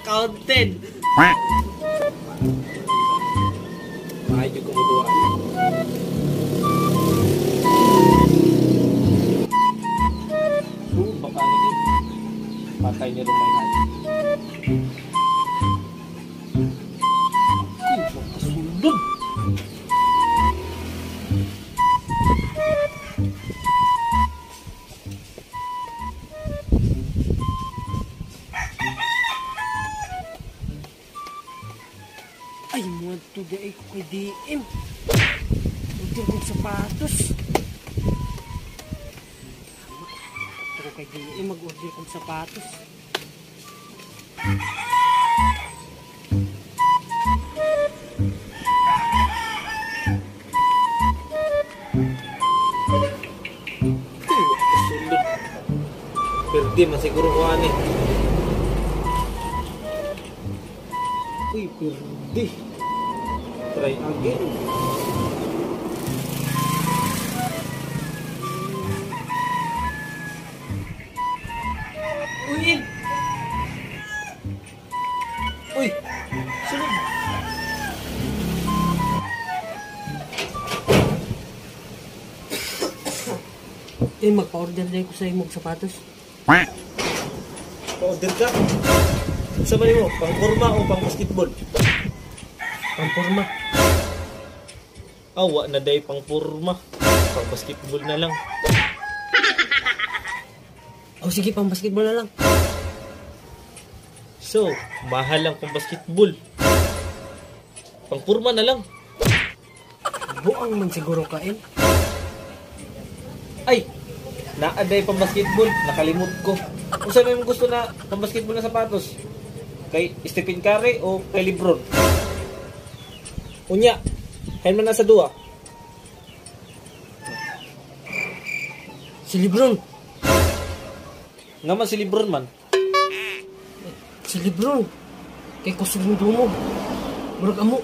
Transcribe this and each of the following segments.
Counted. Medyo kumuduan. Baka nito. Patay niya rumayhan. Makasulod. Ay, mga tuday ko kay DM. Order kong sapatos. Ito ko kay DM, mag-order kong sapatos. Perde, masiguro ko ani. Uy, perde. Try again. Uy! Uy! Sunod! Magpa-order din ko sa imong sapatos. Pa-order ka? Sa mali mo, pang forma o pang basketball? Pang forma. Awa na day pang forma. Pang basketball na lang. Oh, sige, pang basketball na lang. So, mahal lang pang basketball. Pang forma na lang. Buang man siguro kain. Ay! Naaday pang basketball. Nakalimot ko. Kung saan mo gusto na pang basketball na sapatos? Kay Stephen Curry o kay Lebron? Unya, kain man na sa duwa. Si Lebron. Nga man si Lebron man. Si Lebron. Kay kusundo mo. Murag amo.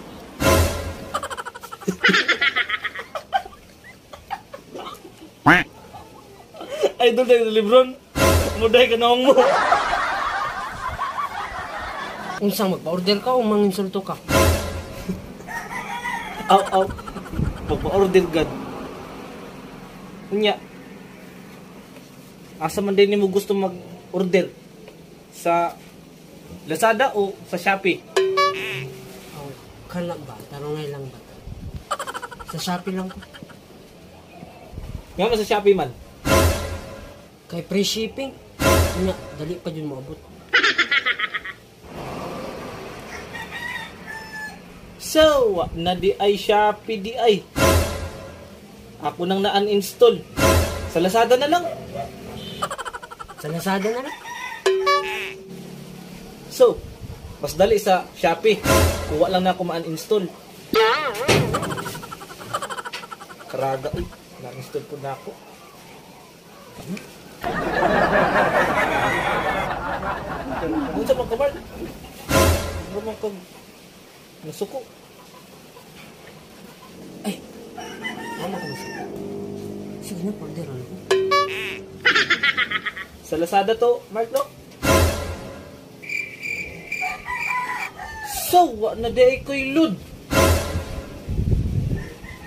Idol tayo si Lebron. Muday ka na mo. Unsang magpa-order ka o manginsulto ka? Aw. Magpa-order gad. Unya. Asa man din mo gusto mag-order? Sa Lazada o sa Shopee? Oh, kala ba? Tarongay lang ba? Sa Shopee lang ko. Nga man sa Shopee man? Kay free shipping? Unya, dali pa dyan maabot. So, na di ay Shopee di ay. Ako nang na-uninstall. Sa Lazada na lang. Sa Lazada na lang. So, mas dali sa Shopee. Kuha lang na ako ma-uninstall. Karaga, uy. Na-install ko na ako. Ano sa mga kamar? Ano mga kag... Nasuko. Ay! Ano ko nasuko? Sige na, order ako. Sa Lazada to, Mark, no? So, na day ko'y load.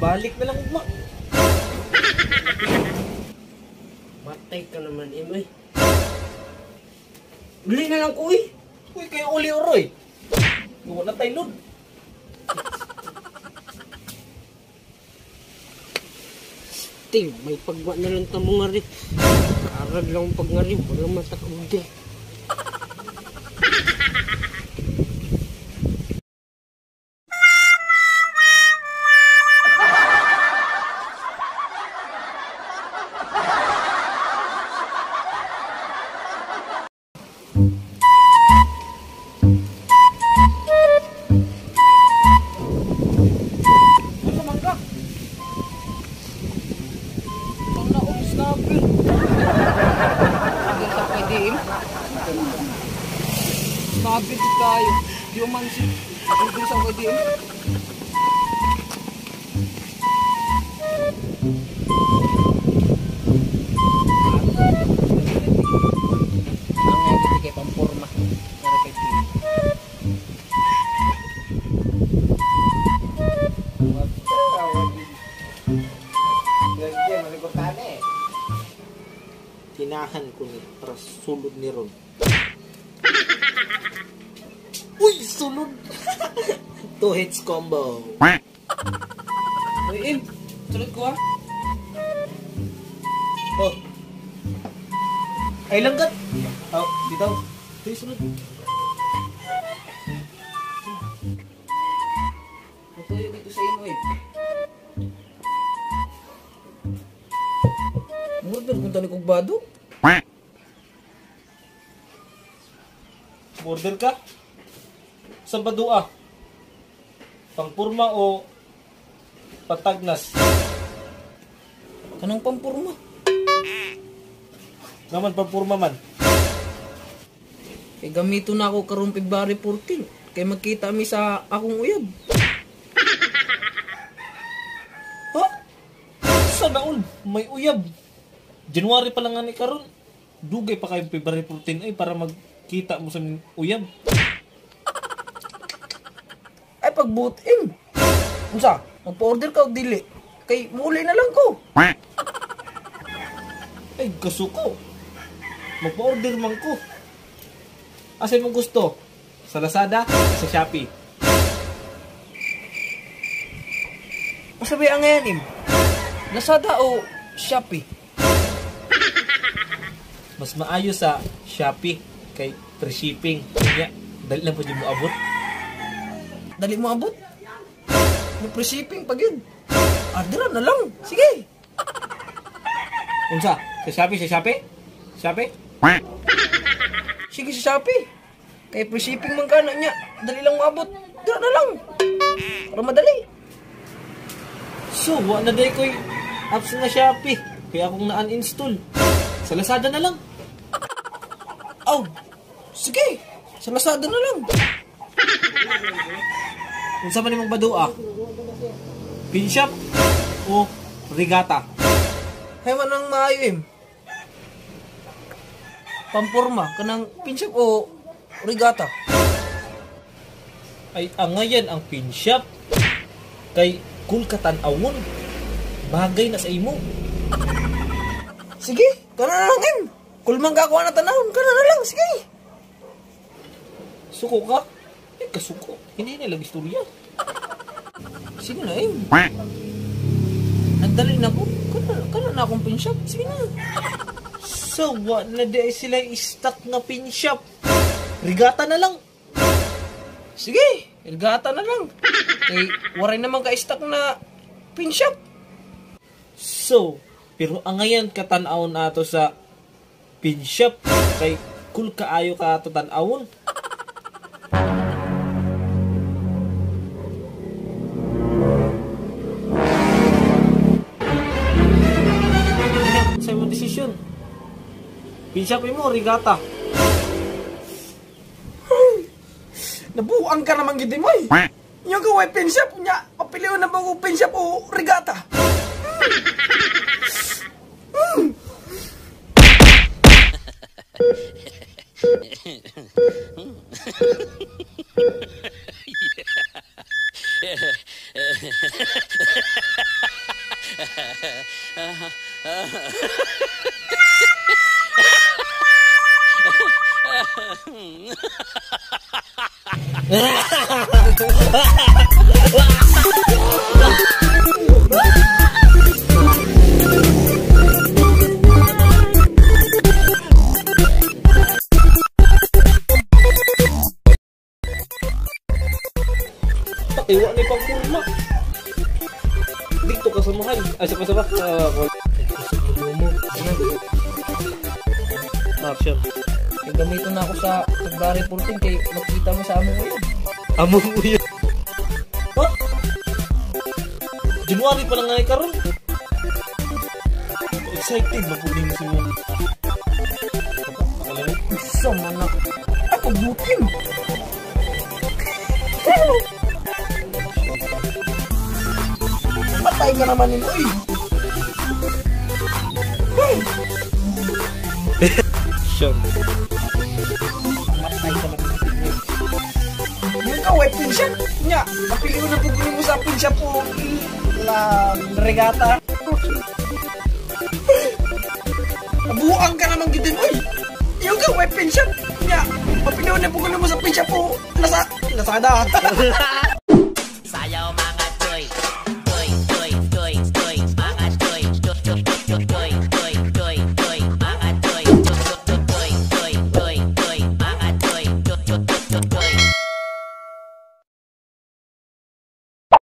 Balik na lang ugma. Matay ka naman, Imay. Uli na lang ko, uy. Uy, kayo uli oroy. Wala tayo load. Ting, may pagwa na lang tamo nga rin. Karag lang pag nga rin. Walang matakaude. Sabi di tayo, di man si order sa KDM. Kinahan ko ni para sulod ni Ron. Uy, sulod! 2 hits combo. Uy, Im. Sulod ko, ha? Oh. Ay, langgat! Oh, dito. Ito sulod. Matuyo dito sa imo, eh. Murder kung tani kong bado. Order ka? Sa badua? Pangpurma o patagnas? Kanang pampurma. Naman pangpurma man. Kay gamito na ako karong February 14. Kay magkita mi sa akong uyab. Ha? Sa naon? May uyab. January pa lang nga ni karon. Dugay pa kayong February 14 ay para magkita mo sa uyab. Ay pagbutin. Unsa? Magpa-order ka og dili. Kay muli na lang ko. Ay, kasuko. Magpa-order man ko. Asa mo gusto? Sa Lazada? Sa Shopee? Masabi ang ngayon, Im. Lazada o Shopee? Mas maayo sa Shopee kay free shipping. Kaya, dali lang po yung mo abot. Dali mo abot? May free shipping pag yun. Orderan na lang. Sige. Unsa? Sa Shopee? Sa Shopee? Shopee? Sige sa Shopee. Kay free shipping man ka na niya. Dali lang maabot. Dira na lang. Para madali. So, wa na day ko'y apps na Shopee. Kaya akong na-uninstall. Sa Lazada na lang. Oh, sige. Sa Lazada na lang. Unsa man imong badua? Pinshop o Regata? Hay man ang maayo, Im. Pampurma. Kanang pinshop o Regata? Ay, ngayon ang Pinshop. Kay cool ka tan-awon. Bagay na sa imo. Sige. Kana na lang, Im. Kulmang kakuha na tanahon. Kana na lang. Sige. Suko ka? Eh, kasuko. Hindi na lang istorya. Sige na, Im. Nagdali na ko. Kana na akong pinshop. Sige na. So, wa na di sila stock na Pinshop. Regata na lang. Sige. Regata na lang. Kay waray naman ka-stock na pinshop. So, pero ang ngayon katanaon nato sa Pinshop. Kay cool kaayo ka ato tanawon. Sa imong desisyon. Pinshop mo, Regata. Nabuang ka naman gid mo eh. Yung gaway pinshop nya, papiliw na ba ko pinshop o Regata? Iwa ni pangkurma. Dito ka sa mahal. Ay, sa kasama. Action. Kaya gamitin na ako sa February 14 kay makita mo sa among uyab. Among uyab. Ha? January pa lang nga karon. Excited na po din si mo. Isa man na. Ako butin. Patay ka naman yun. Uy! Sure. Matay ka naman. Yung ka, wet pinshop. Nya, napili mo na pagkunin mo sa pinshop po. La Regata. Nabuang ka naman gitin, oy. Yung ka, may pensyon. Nga, mapinaw na po ko naman sa pensyon po. Lazada. Sayaw mga toy, toy, toy, toy, toy, mga toy, toy, toy, toy, toy, toy.